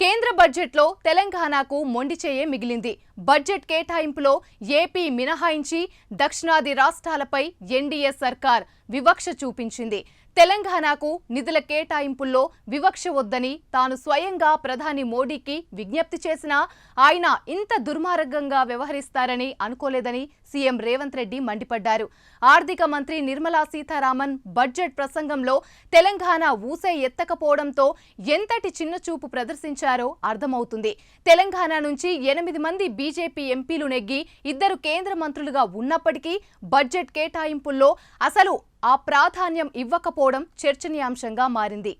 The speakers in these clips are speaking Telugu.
కేంద్ర బడ్జెట్లో తెలంగాణకు మొండిచేయే మిగిలింది. బడ్జెట్ కేటాయింపులో ఏపీ మినహాయించి దక్షిణాది రాష్ట్రాలపై ఎన్డీఏ సర్కార్ వివక్ష చూపించింది. తెలంగాణకు నిధుల కేటాయింపుల్లో వివక్ష వద్దని తాను స్వయంగా ప్రధాని మోడీకి విజ్ఞప్తి చేసినా ఆయన ఇంత దుర్మార్గంగా వ్యవహరిస్తారని అనుకోలేదని సీఎం రేవంత్ రెడ్డి మండిపడ్డారు. ఆర్థిక మంత్రి నిర్మలా సీతారామన్ బడ్జెట్ ప్రసంగంలో తెలంగాణ ఊసే ఎత్తకపోవడంతో ఎంతటి చిన్నచూపు ప్రదర్శించారో అర్థమవుతుంది. తెలంగాణ నుంచి 8 మంది బీజేపీ ఎంపీలు నెగ్గి 2 కేంద్ర మంత్రులుగా ఉన్నప్పటికీ బడ్జెట్ కేటాయింపుల్లో అసలు ఆ ప్రాధాన్యం ఇవ్వకపోవడం చర్చనీయాంశంగా మారింది.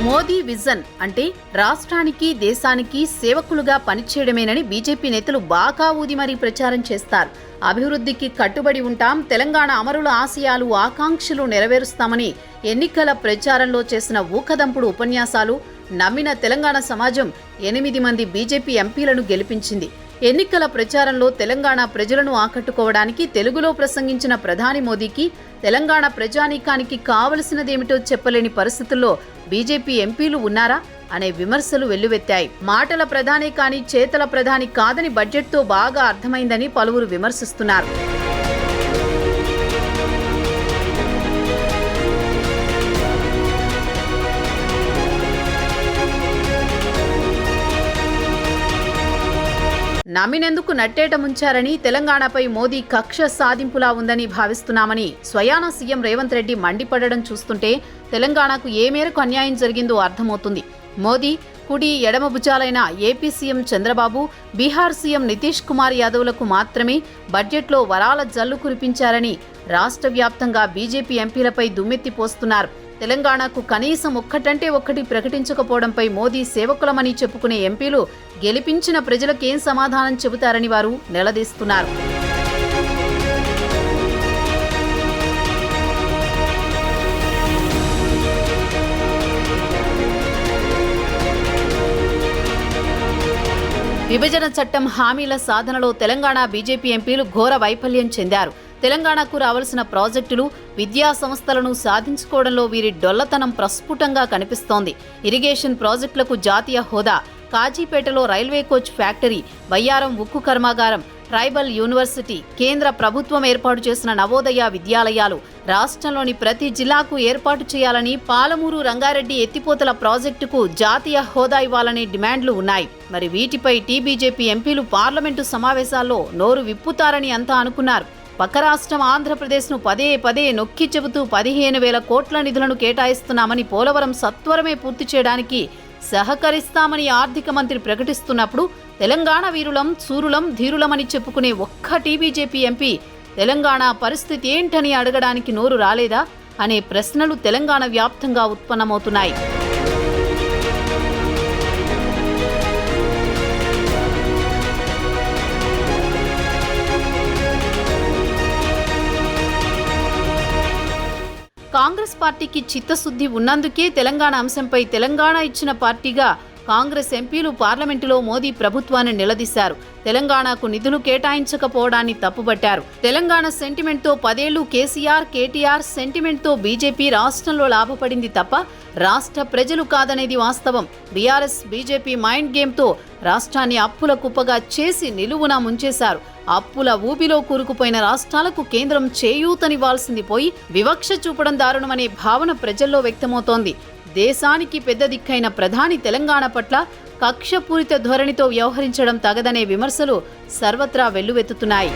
మోదీ విజన్ అంటే రాష్ట్రానికి దేశానికి సేవకులుగా పనిచేయడమేనని బీజేపీ నేతలు బాగా ఊది మరీ ప్రచారం చేస్తారు. అభివృద్ధికి కట్టుబడి ఉంటాం, తెలంగాణ అమరుల ఆశయాలు ఆకాంక్షలు నెరవేరుస్తామని ఎన్నికల ప్రచారంలో చేసిన ఊకదంపుడు ఉపన్యాసాలు నమ్మిన తెలంగాణ సమాజం 8 మంది బీజేపీ ఎంపీలను గెలిపించింది. ఎన్నికల ప్రచారంలో తెలంగాణ ప్రజలను ఆకట్టుకోవడానికి తెలుగులో ప్రసంగించిన ప్రధాని మోదీకి తెలంగాణ ప్రజానీకానికి కావలసినదేమిటో చెప్పలేని పరిస్థితుల్లో బీజేపీ ఎంపీలు ఉన్నారా అనే విమర్శలు వెల్లువెత్తాయి. మాటల ప్రధాని కానీ చేతల ప్రధాని కాదని బడ్జెట్తో బాగా అర్థమైందని పలువురు విమర్శిస్తున్నారు. నమ్మినందుకు నట్టేట ముంచారని, తెలంగాణపై మోదీ కక్ష సాధింపులా ఉందని భావిస్తున్నామని స్వయాన సీఎం రేవంత్ రెడ్డి మండిపడడం చూస్తుంటే తెలంగాణకు ఏ మేరకు అన్యాయం జరిగిందో అర్థమవుతుంది. మోదీ కుడి ఎడమ భుజాలైన AP CM Chandrababu, Bihar CM Nitish Kumar యాదవ్లకు మాత్రమే బడ్జెట్లో వరాల జల్లు కురిపించారని రాష్ట్ర వ్యాప్తంగా బీజేపీ ఎంపీలపై దుమ్మెత్తిపోస్తున్నారు. తెలంగాణకు కనీసం ఒక్కటంటే ఒక్కటి ప్రకటించకపోవడంపై మోదీ సేవకులమని చెప్పుకునే ఎంపీలు గెలిపించిన ప్రజలకేం సమాధానం చెబుతారని వారు నిలదీస్తున్నారు. విభజన చట్టం హామీల సాధనలో తెలంగాణ బీజేపీ ఎంపీలు ఘోర వైఫల్యం చెందారు. తెలంగాణకు రావాల్సిన ప్రాజెక్టులు, విద్యా సంస్థలను సాధించుకోవడంలో వీరి డొల్లతనం ప్రస్ఫుటంగా కనిపిస్తోంది. ఇరిగేషన్ ప్రాజెక్టులకు జాతీయ హోదా, కాజీపేటలో రైల్వే కోచ్ ఫ్యాక్టరీ, బయ్యారం ఉక్కు కర్మాగారం, ట్రైబల్ యూనివర్సిటీ, కేంద్ర ప్రభుత్వం ఏర్పాటు చేసిన నవోదయ విద్యాలయాలు, రాష్ట్రంలోని ప్రతి జిల్లాకు ఏర్పాటు చేయాలని, పాలమూరు రంగారెడ్డి ఎత్తిపోతల ప్రాజెక్టుకు జాతీయ హోదా ఇవ్వాలనే డిమాండ్లు ఉన్నాయి. మరి వీటిపై బీజేపీ ఎంపీలు పార్లమెంటు సమావేశాల్లో నోరు విప్పుతారని అంతా అనుకున్నారు. పక్క రాష్ట్రం ఆంధ్రప్రదేశ్ను పదే నొక్కి చెబుతూ 15,000 కోట్ల నిధులను కేటాయిస్తున్నామని, పోలవరం సత్వరమే పూర్తి చేయడానికి సహకరిస్తామని ఆర్థిక మంత్రి ప్రకటిస్తున్నప్పుడు తెలంగాణ వీరులం, సూరులం, ధీరులమని చెప్పుకునే ఒక్క బీజేపీ ఎంపీ తెలంగాణ పరిస్థితి ఏంటని అడగడానికి నోరు రాలేదా అనే ప్రశ్నలు తెలంగాణ వ్యాప్తంగా ఉత్పన్నమవుతున్నాయి. కాంగ్రెస్ పార్టీకి చిత్తశుద్ధి ఉన్నందుకే తెలంగాణ అంశంపై తెలంగాణ ఇచ్చిన పార్టీగా కాంగ్రెస్ ఎంపీలు పార్లమెంటులో మోదీ ప్రభుత్వాన్ని నిలదీశారు. తెలంగాణకు నిధులు కేటాయించకపోవడాన్ని తప్పుబట్టారు. తెలంగాణ సెంటిమెంట్తో 10 ఏళ్లు కేసీఆర్, కేటీఆర్ సెంటిమెంట్తో బీజేపీ రాష్ట్రంలో లాభపడింది తప్ప రాష్ట్ర ప్రజలు కాదనేది వాస్తవం. బీఆర్ఎస్ బీజేపీ మైండ్ గేమ్తో రాష్ట్రాన్ని అప్పుల కుప్పగా చేసి నిలువునా ముంచేశారు. అప్పుల ఊబిలో కూరుకుపోయిన రాష్ట్రాలకు కేంద్రం చేయూతనివ్వాల్సింది పోయి వివక్ష చూపడం దారుణమనే భావన ప్రజల్లో వ్యక్తమవుతోంది. దేశానికి పెద్ద దిక్కైన ప్రధాని తెలంగాణ పట్ల కక్షపూరిత ధోరణితో వ్యవహరించడం తగదనే విమర్శలు సర్వత్రా వెల్లువెత్తుతున్నాయి.